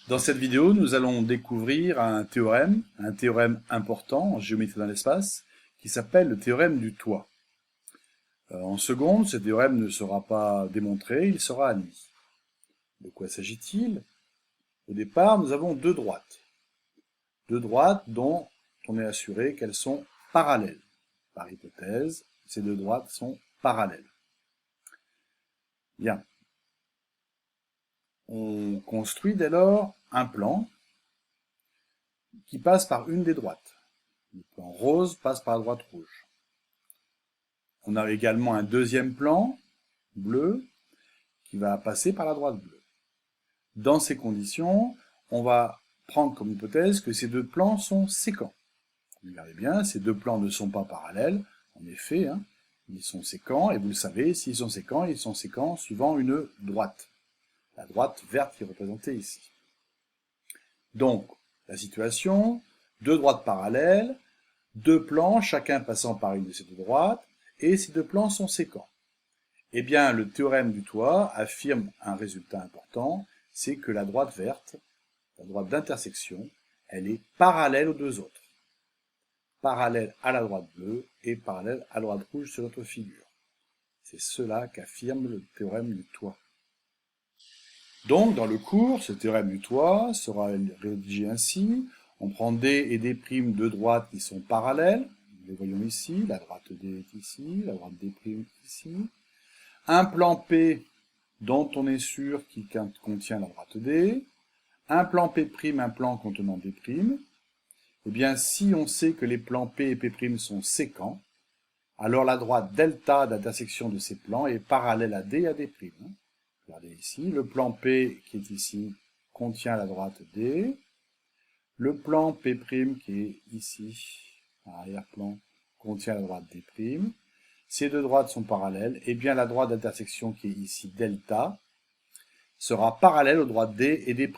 Dans cette vidéo, nous allons découvrir un théorème important en géométrie dans l'espace, qui s'appelle le théorème du toit. En seconde, ce théorème ne sera pas démontré, il sera admis. De quoi s'agit-il? Au départ, nous avons deux droites. Deux droites dont on est assuré qu'elles sont parallèles. Par hypothèse, ces deux droites sont parallèles. Bien. On construit dès lors un plan qui passe par une des droites. Le plan rose passe par la droite rouge. On a également un deuxième plan, bleu, qui va passer par la droite bleue. Dans ces conditions, on va prendre comme hypothèse que ces deux plans sont sécants. Regardez bien, ces deux plans ne sont pas parallèles, en effet, ils sont sécants, et vous le savez, s'ils sont sécants suivant une droite. La droite verte qui est représentée ici. Donc, la situation, deux droites parallèles, deux plans, chacun passant par une de ces deux droites, et ces deux plans sont sécants. Eh bien, le théorème du toit affirme un résultat important, c'est que la droite verte, la droite d'intersection, elle est parallèle aux deux autres. Parallèle à la droite bleue et parallèle à la droite rouge sur notre figure. C'est cela qu'affirme le théorème du toit. Donc, dans le cours, ce théorème du toit sera rédigé ainsi. On prend D et D', deux droites qui sont parallèles. Nous les voyons ici. La droite D est ici, la droite D' est ici. Un plan P dont on est sûr qu'il contient la droite D. Un plan P', un plan contenant D'. Eh bien, si on sait que les plans P et P' sont sécants, alors la droite delta d'intersection de ces plans est parallèle à D et à D'. Regardez ici, le plan P qui est ici contient la droite D. Le plan P' qui est ici, à l'arrière-plan, contient la droite D'. Ces deux droites sont parallèles, et bien la droite d'intersection qui est ici delta sera parallèle aux droites D et D'.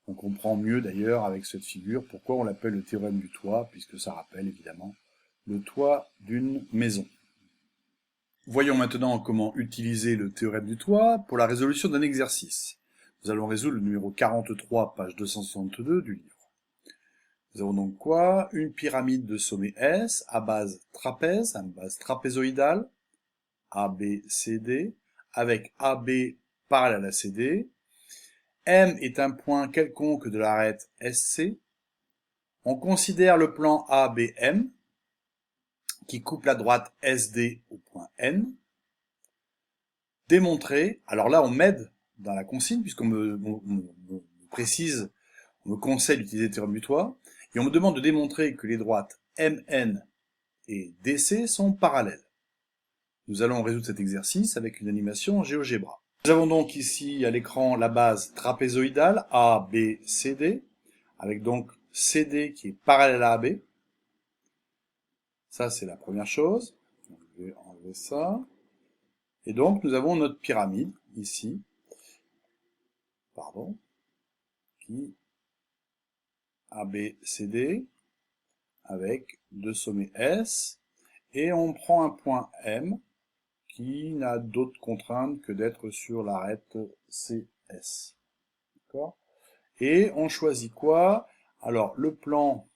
On comprend mieux d'ailleurs avec cette figure pourquoi on l'appelle le théorème du toit, puisque ça rappelle évidemment le toit d'une maison. Voyons maintenant comment utiliser le théorème du toit pour la résolution d'un exercice. Nous allons résoudre le numéro 43, page 262 du livre. Nous avons donc quoi? Une pyramide de sommet S à base trapèze, à base trapézoïdale, ABCD, avec AB parallèle à CD. M est un point quelconque de l'arête SC. On considère le plan ABM, qui coupe la droite SD au point N. Démontrer, alors là on m'aide dans la consigne, puisqu'on me précise, on me conseille d'utiliser le théorème du toit, et on me demande de démontrer que les droites MN et DC sont parallèles. Nous allons résoudre cet exercice avec une animation GeoGebra. Nous avons donc ici à l'écran la base trapézoïdale ABCD, avec donc CD qui est parallèle à AB. Ça c'est la première chose. Je vais enlever ça. Et donc, nous avons notre pyramide, ici, qui ABCD, avec deux sommets S, et on prend un point M, qui n'a d'autre contrainte que d'être sur l'arête CS. D'accord? Et on choisit quoi? Alors, le plan,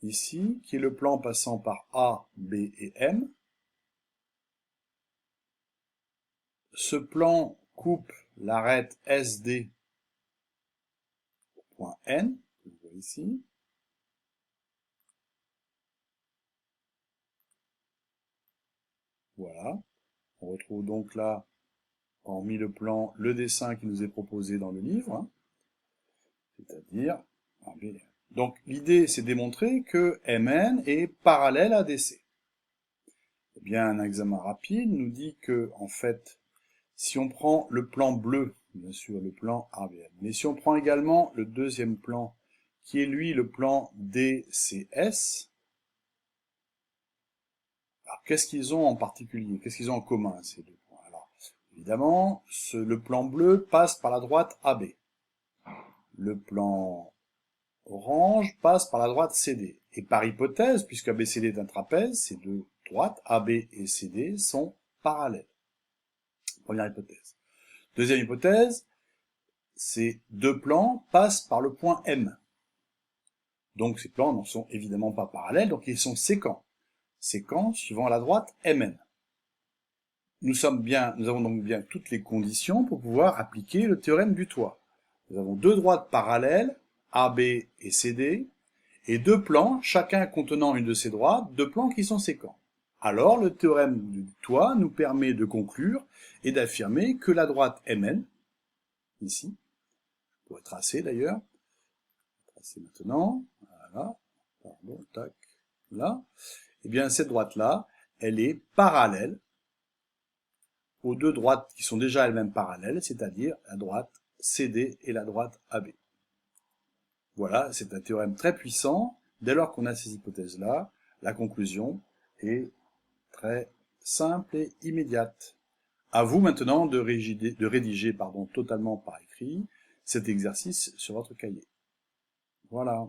ici, qui est le plan passant par A, B et M. Ce plan coupe l'arête SD au point N, que vous voyez ici. Voilà. On retrouve donc là, hormis le plan, le dessin qui nous est proposé dans le livre, c'est-à-dire AB. Donc l'idée, c'est de démontrer que MN est parallèle à DC. Eh bien, un examen rapide nous dit que, en fait, si on prend le plan bleu, bien sûr, le plan ABM, mais si on prend également le deuxième plan, qui est lui le plan DCS, alors qu'est-ce qu'ils ont en particulier? Qu'est-ce qu'ils ont en commun, ces deux points? Alors, évidemment, le plan bleu passe par la droite AB. Le plan orange passe par la droite CD. Et par hypothèse, puisque ABCD est un trapèze, ces deux droites, AB et CD, sont parallèles. Première hypothèse. Deuxième hypothèse, ces deux plans passent par le point M. Donc ces plans ne sont évidemment pas parallèles, donc ils sont sécants. Sécants suivant la droite Mn. Nous avons donc bien toutes les conditions pour pouvoir appliquer le théorème du toit. Nous avons deux droites parallèles, AB et CD, et deux plans, chacun contenant une de ces droites, deux plans qui sont sécants. Alors, le théorème du toit nous permet de conclure et d'affirmer que la droite Mn, ici, je pourrais tracer d'ailleurs, tracer maintenant, voilà, pardon, tac, là, et bien cette droite-là, elle est parallèle aux deux droites qui sont déjà elles-mêmes parallèles, c'est-à-dire la droite CD et la droite AB. Voilà, c'est un théorème très puissant. Dès lors qu'on a ces hypothèses-là, la conclusion est très simple et immédiate. À vous maintenant de rédiger totalement par écrit cet exercice sur votre cahier. Voilà.